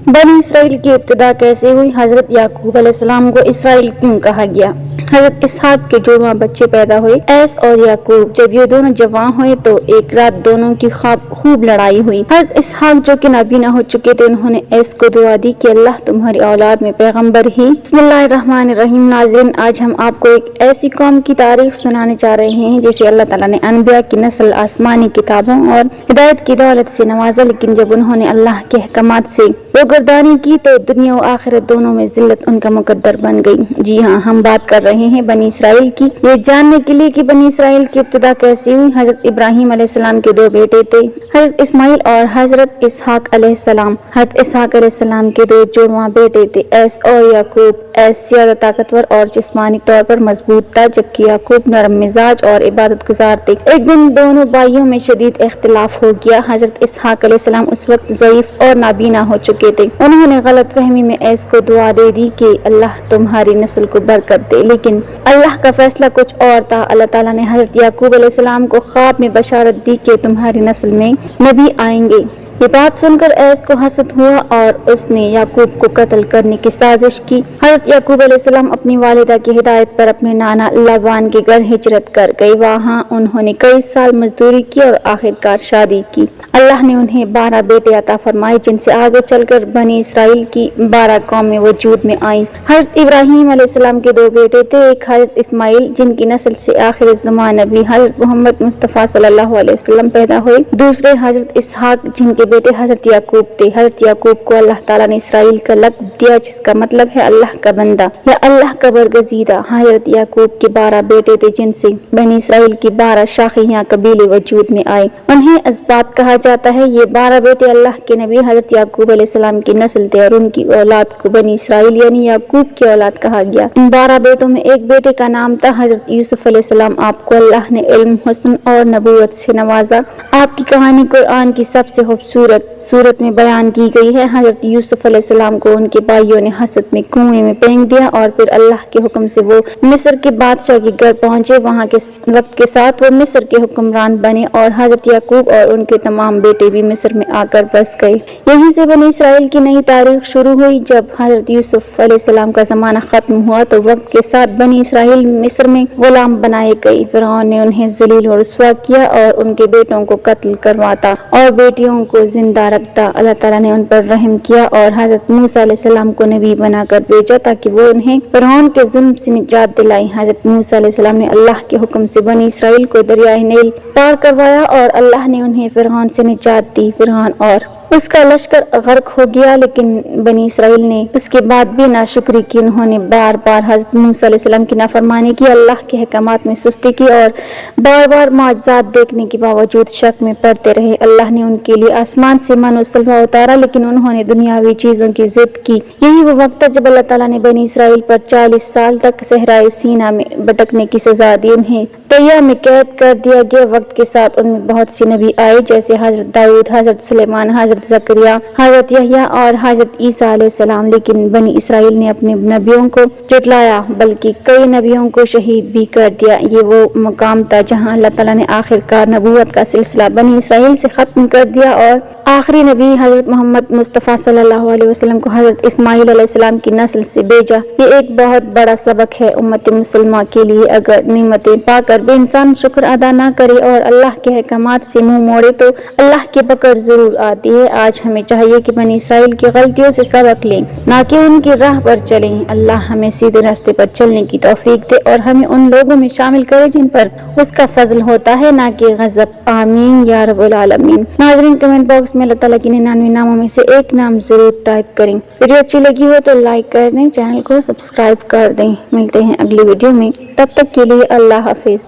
बनी इसराइल की इब्तिदा कैसे हुई? हजरत याकूब अलैहिस्सलाम को इसराइल क्यों कहा गया? हजरत इसहाक के जुड़वा बच्चे पैदा हुए, ऐस और याकूब। जब ये दोनों जवान हुए तो एक रात दोनों की खूब लड़ाई हुई। हजरत इसहाक जो कि नबी न हो चुके थे, उन्होंने ऐस को दुआ दी कि अल्लाह तुम्हारी औलाद में पैगंबर ही। बिस्मिल्लाहिर्रहमानिर्रहीम। नाज़रीन, आज हम आपको एक ऐसी कौम की तारीख सुनाने जा रहे हैं जिसे अल्लाह ताला ने अनबिया की नस्ल आसमानी किताबों और हिदायत की दौलत से नवाजा, लेकिन जब उन्होंने अल्लाह के अहकामात से रोगर्दानी की तो दुनिया और आखिरत दोनों में जिल्लत उनका मुकद्दर बन गई। जी हाँ, हम बात कर रहे हैं बनी इसराइल की। ये जानने के लिए कि बनी इसराइल की इब्तिदा कैसी हुई। हजरत इब्राहिम अलैहिस्सलाम के दो बेटे थे, हजरत इस्माइल और हजरत इसहाक अलैहिस्सलाम। हजरत इसहाक अलैहिस्सलाम के दो जुड़वा बेटे थे, ऐस और याकूब। ऐस ज्यादा ताकतवर और जिस्मानी तौर पर मजबूत था, जबकि याकूब नरम मिजाज और इबादत गुजार थे। एक दिन दोनों भाइयों में शदीद इख्तिलाफ हो गया। हजरत इसहाक अलैहिस्सलाम उस वक्त ज़ईफ और नाबीना हो चुके थे। उन्होंने गलत फहमी में ऐस को दुआ दे दी कि अल्लाह तुम्हारी नस्ल को बरकत दे, लेकिन अल्लाह का फैसला कुछ और था। अल्लाह ताला ने हजरत याकूब अलैहिस्सलाम को ख्वाब में बशारत दी कि तुम्हारी नस्ल में नबी आएंगे। ये बात सुनकर ऐस को हसद हुआ और उसने याकूब को कत्ल करने की साजिश की। हजरत याकूब अलैहिस्सलाम अपनी वालिदा की हिदायत पर अपने नाना लाबान के घर हिजरत कर गए। वहाँ उन्होंने कई साल मजदूरी की और आखिरकार शादी की। अल्लाह ने उन्हें 12 बेटे अता फरमाए, जिनसे आगे चलकर बनी इसराइल की 12 कौमें वजूद में आईं। हजरत इब्राहिम अलैहिस्सलाम के दो बेटे थे, एक हजरत इस्माइल जिनकी नस्ल से आखिर ज़मान नबी हजरत मोहम्मद मुस्तफ़ा सल्लल्लाहु अलैहि वसल्लम पैदा हुए, दूसरे हजरत इसहाक जिनके बेटे हजरत याकूब थे। हजरत याकूब को अल्लाह ताला ने इसराइल का लक़ब दिया, जिसका मतलब है अल्लाह का बंदा या अल्लाह का बरगज़ीदा। हजरत याकूब के 12 बेटे थे, जिनसे बनी इसराइल की 12 शाखियाँ या कबीले वजूद में आए। उन्हें असबात कहा जाता है। ये 12 बेटे अल्लाह के नबी हजरत याकूब अलैहिस्सलाम की नस्ल थे और उनकी औलाद को बनी इसराइल यानी याकूब की औलाद कहा गया। इन 12 बेटों में एक बेटे का नाम था हजरत यूसुफ अलैहिस्सलाम। आपको अल्लाह ने इल्म, हुस्न और नबूवत से नवाजा। आपकी कहानी कुरान की सबसे खूबसूरत सूरत में बयान की गई है। हजरत यूसुफ अलैहिस्सलाम को उनके भाइयों ने हसद में कुएं में फेंक दिया और फिर अल्लाह के हुक्म से वो मिस्र के बादशाह के घर पहुंचे। वहां के वक्त के साथ वो मिस्र के हुक्मरान बने और हजरत याकूब और उनके तमाम बेटे भी मिस्र में आकर बस गए। यहीं से बनी इसराइल की नई तारीख शुरू हुई। जब हजरत यूसुफ अलैहिस्सलाम का जमाना खत्म हुआ तो वक्त के साथ बनी इसराइल मिस्र में गुलाम बनाए गए। फिरौन ने उन्हें जलील और रुस्वा किया और उनके बेटों को कत्ल करवाता और बेटियों को जिंदा रखता। अल्लाह ताला ने उन पर रहम किया और हजरत मूसा अलैहिस्सलाम को नबी बनाकर भेजा ताकि वो उन्हें फिरौन के जुल्म से निजात दिलाएं। हजरत मूसा अलैहिस्सलाम ने अल्लाह के हुक्म से बनी इसराइल को दरियाए नील पार करवाया और अल्लाह ने उन्हें फिरौन से निजात दी। फिरौन और उसका लश्कर गर्क हो गया, लेकिन बनी इसराइल ने उसके बाद भी नाशुक्री की। उन्होंने बार बार हजरत मूसा अलैहिस्सलाम की नाफरमानी की, अल्लाह के अहकामात में सुस्ती की और बार बार माजज़ात देखने के बावजूद शक में पड़ते रहे। अल्लाह ने उनके लिए आसमान से मन और सलवा उतारा, लेकिन उन्होंने दुनियावी चीजों की जिद की। यही वो वक्त था जब अल्लाह ताला ने बनी इसराइल पर 40 साल तक सहराए सीना में भटकने की सजा दी। उन्हें तैया में कैद कर दिया गया। वक्त के साथ उनमें बहुत से नबी आए, जैसे हजरत दाऊद, हजरत सुलेमान, हजरत ज़करिया, हजरत यहया और हजरत ईसा अलैहिस्सलाम। लेकिन बनी इसराइल ने अपने नबियों को झुटलाया, बल्कि कई नबियों को शहीद भी कर दिया। ये वो मुकाम था जहां अल्लाह ताला ने आखिरकार नबूवत का सिलसिला बनी इसराइल से खत्म कर दिया और आखिरी नबी हजरत मोहम्मद मुस्तफ़ा सल्लल्लाहु अलैहि वसल्लम को हजरत इस्माइल अलैहिस्सलाम की नस्ल से भेजा। ये एक बहुत बड़ा सबक है उम्मत मुसलमा के लिए। अगर नेमतें पाकर भी इंसान शुक्र अदा ना करे और अल्लाह के अहकामात से मुंह मोड़े तो अल्लाह की पकड़ जरूर आती है। आज हमें चाहिए कि बनी इसराइल की गलतियों से सबक लें, ना कि उनकी राह पर चलें। अल्लाह हमें सीधे रास्ते पर चलने की तौफीक दे और हमें उन लोगों में शामिल करे जिन पर उसका फजल होता है, ना कि गजब। आमीन या रब्बुल आलमीन। नाज़रीन, कमेंट बॉक्स में अल्लाह ताला के 99 नामों में से एक नाम जरूर टाइप करें। वीडियो अच्छी लगी हो तो लाइक कर दें, चैनल को सब्सक्राइब कर दें। मिलते हैं अगली वीडियो में, तब तक के लिए अल्लाह हाफिज।